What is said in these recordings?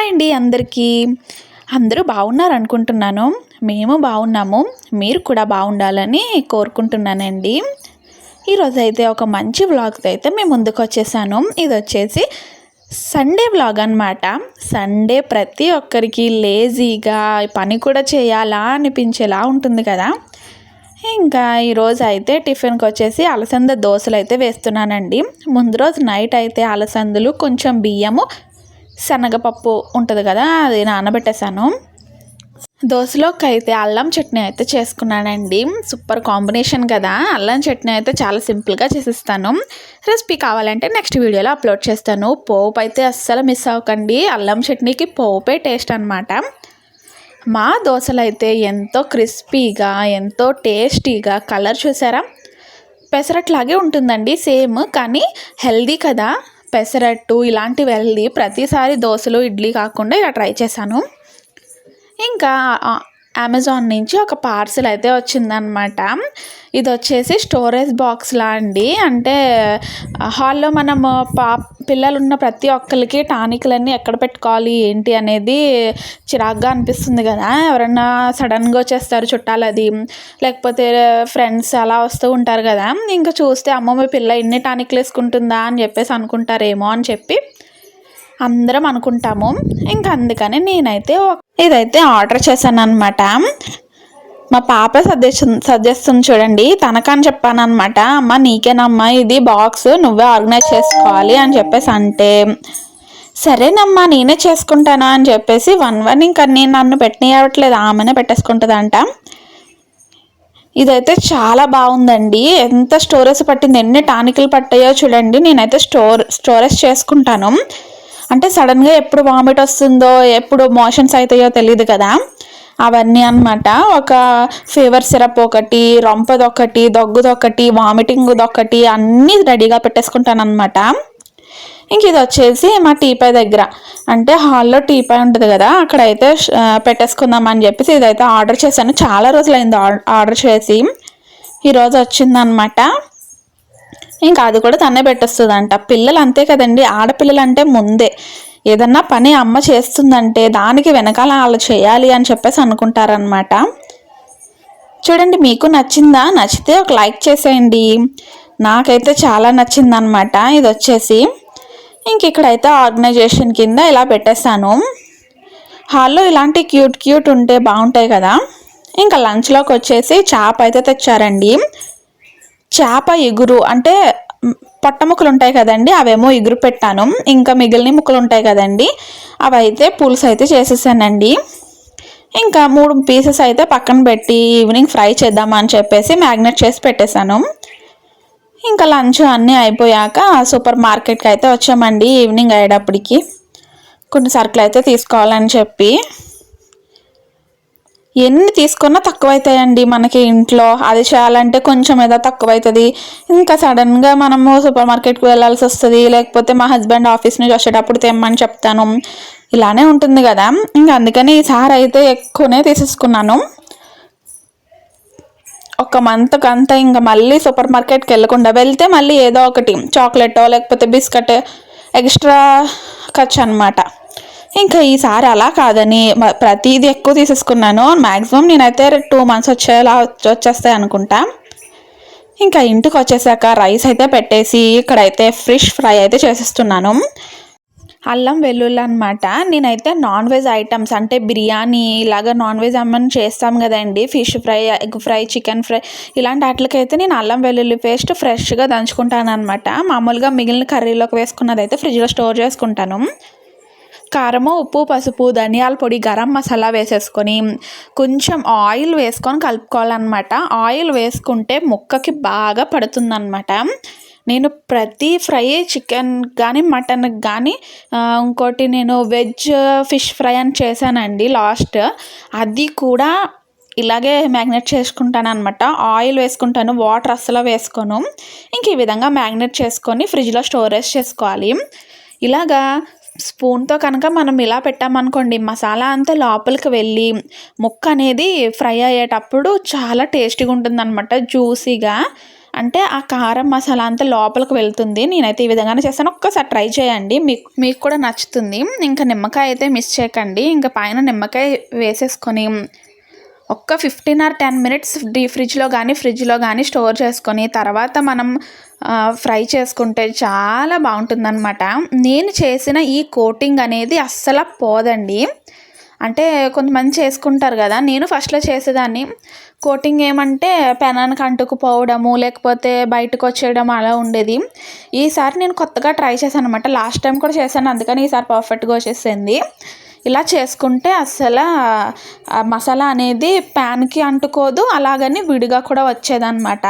Hi అండి అందరికీ. అందరూ బాగున్నారనుకుంటున్నాను. మేము బాగున్నాము. మీరు కూడా బాగుండాలని కోరుకుంటున్నానండి. ఈరోజైతే ఒక మంచి వ్లాగ్తో అయితే మేము ముందుకొచ్చేసాను. ఇది వచ్చేసి సండే వ్లాగ్ అనమాట. సండే ప్రతి ఒక్కరికి లేజీగా పని కూడా చేయాలా అనిపించేలా ఉంటుంది కదా. ఇంకా ఈరోజు అయితే టిఫిన్కి వచ్చేసి అలసంద దోశలు అయితే వేస్తున్నానండి. ముందు రోజు నైట్ అయితే అలసందలు, కొంచెం బియ్యము, శనగపప్పు ఉంటుంది కదా, అది నానబెట్టేసాను. దోశలోకి అయితే అల్లం చట్నీ అయితే చేసుకున్నానండి. సూపర్ కాంబినేషన్ కదా. అల్లం చట్నీ అయితే చాలా సింపుల్గా చేసిస్తాను. రెసిపీ కావాలంటే నెక్స్ట్ వీడియోలో అప్లోడ్ చేస్తాను. పోపు అయితే అస్సలు మిస్ అవ్వకండి. అల్లం చట్నీకి పోపే టేస్ట్ అనమాట. మా దోశలు అయితే ఎంతో క్రిస్పీగా, ఎంతో టేస్టీగా, కలర్ చూసారా పెసరట్లాగే ఉంటుందండి సేమ్, కానీ హెల్దీ కదా. పెసరట్టు ఇలాంటివి హెల్దీ. ప్రతిసారి దోశలు ఇడ్లీ కాకుండా ఇలా ట్రై చేశాను. ఇంకా అమెజాన్ నుంచి ఒక పార్సిల్ అయితే వచ్చిందనమాట. ఇది వచ్చేసి స్టోరేజ్ బాక్స్లా అండి. అంటే హాల్లో మనము పిల్లలు ఉన్న ప్రతి ఒక్కరికి టానిక్లన్నీ ఎక్కడ పెట్టుకోవాలి ఏంటి అనేది చిరాగ్గా అనిపిస్తుంది కదా. ఎవరన్నా సడన్గా వచ్చేస్తారు చుట్టాలు, అది లేకపోతే ఫ్రెండ్స్ అలా వస్తూ ఉంటారు కదా. ఇంకా చూస్తే అమ్మ మీ పిల్ల ఎన్ని టానిక్లు వేసుకుంటుందా అని చెప్పేసి అనుకుంటారేమో అని చెప్పి అందరం అనుకుంటాము. ఇంకా అందుకని నేనైతే ఇదైతే ఆర్డర్ చేశాను అనమాట. మా పాప సజెస్తుంది చూడండి. తనకని చెప్పాను అనమాట. అమ్మ నీకేనమ్మా ఇది బాక్స్, నువ్వే ఆర్గనైజ్ చేసుకోవాలి అని చెప్పేసి అంటే, సరేనమ్మా నేనే చేసుకుంటాను అని చెప్పేసి ఇంకా నేను నన్ను పెట్టనియట్లేదు, ఆమెనే పెట్టేసుకుంటుందంట. ఇదైతే చాలా బాగుందండి. ఎంత స్టోరేజ్ పట్టింది, ఎన్ని టానిక్లు పట్టాయో చూడండి. నేనైతే స్టోరేజ్ చేసుకుంటాను. అంటే సడన్గా ఎప్పుడు వామిట్ వస్తుందో, ఎప్పుడు మోషన్స్ అవుతాయో తెలియదు కదా, అవన్నీ అనమాట. ఒక ఫీవర్ సిరప్ ఒకటి, రొంపదొకటి, దగ్గుదొకటి, వామిటింగ్దొకటి అన్నీ రెడీగా పెట్టేసుకుంటాను అనమాట. ఇంక ఇది వచ్చేసి మా టీపై దగ్గర, అంటే హాల్లో టీపై ఉంటుంది కదా, అక్కడైతే పెట్టేసుకుందాం అని చెప్పేసి ఇదైతే ఆర్డర్ చేశాను. చాలా రోజులైంది ఆర్డర్ చేసి, ఈరోజు వచ్చిందనమాట. ఇంకా అది కూడా తనే పెట్టేస్తుందంట. పిల్లలు అంతే కదండి, ఆడపిల్లలు అంటే ముందే ఏదన్నా పని అమ్మ చేస్తుందంటే దానికి వెనకాల వాళ్ళు చేయాలి అని చెప్పేసి అనుకుంటారనమాట. చూడండి, మీకు నచ్చిందా? నచ్చితే ఒక లైక్ చేసేయండి. నాకైతే చాలా నచ్చిందనమాట. ఇది వచ్చేసి ఇంక ఇక్కడైతే ఆర్గనైజేషన్ కింద ఇలా పెట్టేస్తాను. హాల్లో ఇలాంటి క్యూట్ ఉంటే బాగుంటాయి కదా. ఇంకా లంచ్లోకి వచ్చేసి చేప అయితే తెచ్చారండి. చేప ఎగురు అంటే పొట్ట ముక్కలు ఉంటాయి కదండి, అవేమో ఎగురు పెట్టాను. ఇంకా మిగిలిన ముక్కలు ఉంటాయి కదండి, అవి అయితే పులుసు అయితే చేసేసానండి. ఇంకా 3 పీసెస్ అయితే పక్కన పెట్టి ఈవినింగ్ ఫ్రై చేద్దామని చెప్పేసి మ్యాగ్నేట్ చేసి పెట్టేశాను. ఇంకా లంచ్ అన్నీ అయిపోయాక సూపర్ మార్కెట్కి అయితే వచ్చామండి. ఈవినింగ్ అయ్యేటప్పటికి కొన్ని సరుకులు అయితే తీసుకోవాలని చెప్పి. ఎన్ని తీసుకున్నా తక్కువ అవుతాయండి మనకి ఇంట్లో. అది చేయాలంటే కొంచెం ఏదో తక్కువ అవుతుంది. ఇంకా సడన్గా మనము సూపర్ మార్కెట్కి వెళ్ళాల్సి వస్తుంది, లేకపోతే మా హస్బెండ్ ఆఫీస్ నుంచి వచ్చేటప్పుడు తెమ్మని చెప్తాను. ఇలానే ఉంటుంది కదా. ఇంకా అందుకని ఈసారి అయితే ఎక్కువనే తీసేసుకున్నాను. ఒక మంత్కి అంతా ఇంకా మళ్ళీ సూపర్ మార్కెట్కి వెళ్ళకుండా, వెళ్తే మళ్ళీ ఏదో ఒకటి చాక్లెటో లేకపోతే బిస్కెట్ ఎక్స్ట్రా ఖర్చు అనమాట. ఇంకా ఈసారి అలా కాదని ప్రతిదీ ఎక్కువ తీసేసుకున్నాను. మ్యాక్సిమం నేనైతే 2 months వచ్చేస్తాయి అనుకుంటా. ఇంకా ఇంటికి వచ్చేసాక రైస్ అయితే పెట్టేసి ఇక్కడైతే ఫిష్ ఫ్రై అయితే చేసేస్తున్నాను. అల్లం వెల్లుల్లి అనమాట. నేనైతే నాన్ వెజ్ ఐటమ్స్ అంటే బిర్యానీ ఇలాగ నాన్ వెజ్ అమ్మని చేస్తాం కదండి, fish fry, egg fry, chicken fry, ఇలాంటి వాటికైతే నేను అల్లం వెల్లుల్లి పేస్ట్ ఫ్రెష్గా దంచుకుంటాను అనమాట. మామూలుగా మిగిలిన కర్రీలోకి వేసుకున్నది అయితే ఫ్రిడ్జ్లో స్టోర్ చేసుకుంటాను. కారము, ఉప్పు, పసుపు, ధనియాల పొడి, గరం మసాలా వేసేసుకొని కొంచెం ఆయిల్ వేసుకొని కలుపుకోవాలన్నమాట. ఆయిల్ వేసుకుంటే ముక్కకి బాగా పడుతుందన్నమాట. నేను ప్రతి ఫ్రై చికెన్ కానీ మటన్కి కానీ, ఇంకోటి నేను వెజ్ ఫిష్ ఫ్రై అని చేశానండి లాస్ట్. అది కూడా ఇలాగే మ్యాగ్నేట్ చేసుకుంటాను అనమాట. ఆయిల్ వేసుకుంటాను, వాటర్ అస్సలు వేసుకోను. ఇంక ఈ విధంగా మ్యాగ్నేట్ చేసుకొని ఫ్రిడ్జ్లో స్టోరేజ్ చేసుకోవాలి. ఇలాగా స్పూన్తో కనుక మనం ఇలా పెట్టామనుకోండి, మసాలా అంతా లోపలికి వెళ్ళి ముక్క అనేది ఫ్రై అయ్యేటప్పుడు చాలా టేస్టీగా ఉంటుందన్నమాట, జ్యూసీగా. అంటే ఆ కారం మసాలా అంతా లోపలికి వెళ్తుంది. నేనైతే ఈ విధంగానే చేస్తాను. ఒక్కసారి ట్రై చేయండి, మీకు కూడా నచ్చుతుంది. ఇంకా నిమ్మకాయ అయితే మిస్ చేయకండి. ఇంకా పైన నిమ్మకాయ వేసేసుకొని ఒక్క 15 ఆర్ 10 మినిట్స్ ఫ్రిడ్జ్లో కానీ స్టోర్ చేసుకొని తర్వాత మనం ఫ్రై చేసుకుంటే చాలా బాగుంటుందన్నమాట. నేను చేసిన ఈ కోటింగ్ అనేది అస్సలు పోదండి. అంటే కొంతమంది చేసుకుంటారు కదా, నేను ఫస్ట్లో చేసేదాన్ని. కోటింగ్ ఏమంటే పెనానికి అంటుకుపోవడము లేకపోతే బయటకు వచ్చేయడం అలా ఉండేది. ఈసారి నేను కొత్తగా ట్రై చేశాను అనమాట. లాస్ట్ టైం కూడా చేశాను, అందుకని ఈసారి పర్ఫెక్ట్గా వచ్చేసింది. ఇలా చేసుకుంటే అస్సలు మసాలా అనేది ప్యాన్కి అంటుకోదు, అలాగని విడిగా కూడా వచ్చేదన్నమాట.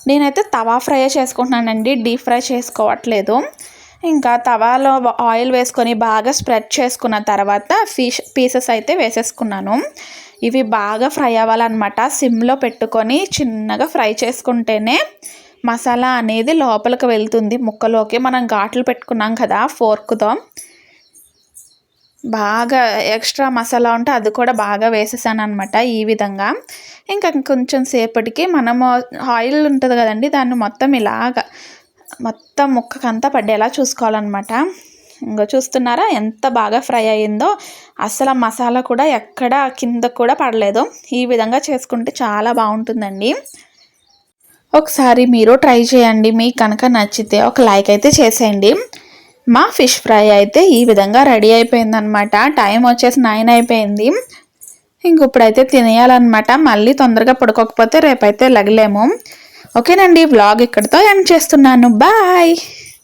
నేనైతే తవా ఫ్రై చేసుకుంటున్నానండి, డీప్ ఫ్రై చేసుకోవట్లేదు. ఇంకా తవాలో ఆయిల్ వేసుకొని బాగా స్ప్రెడ్ చేసుకున్న తర్వాత ఫిష్ పీసెస్ అయితే వేసేసుకున్నాను. ఇవి బాగా ఫ్రై అవ్వాలన్నమాట. సిమ్లో పెట్టుకొని చిన్నగా ఫ్రై చేసుకుంటేనే మసాలా అనేది లోపలికి వెళ్తుంది ముక్కలోకి. మనం ఘాట్లు పెట్టుకున్నాం కదా ఫోర్క్తో, బాగా ఎక్స్ట్రా మసాలా ఉంటే అది కూడా బాగా వేసేసాను అనమాట ఈ విధంగా. ఇంకా కొంచెం సేపటికి మనము ఆయిల్ ఉంటుంది కదండి, దాన్ని మొత్తం ఇలాగా మొత్తం ముక్కకంతా పడేలా చూసుకోవాలన్నమాట. ఇంకా చూస్తున్నారా ఎంత బాగా ఫ్రై అయ్యిందో. అసలు మసాలా కూడా ఎక్కడ కింద కూడా పడలేదు. ఈ విధంగా చేసుకుంటే చాలా బాగుంటుందండి. ఒకసారి మీరు ట్రై చేయండి. మీకు కనుక నచ్చితే ఒక లైక్ అయితే చేసేయండి. మా ఫిష్ ఫ్రై అయితే ఈ విధంగా రెడీ అయిపోయిందనమాట. టైం వచ్చేసి 9 అయిపోయింది. ఇంక ఇప్పుడైతే తినేయాలన్నమాట. మళ్ళీ తొందరగా పడుకోకపోతే రేపైతే లెగలేము. ఓకేనండి, వ్లాగ్ ఇక్కడితో ఎండ్ చేస్తున్నాను. బాయ్.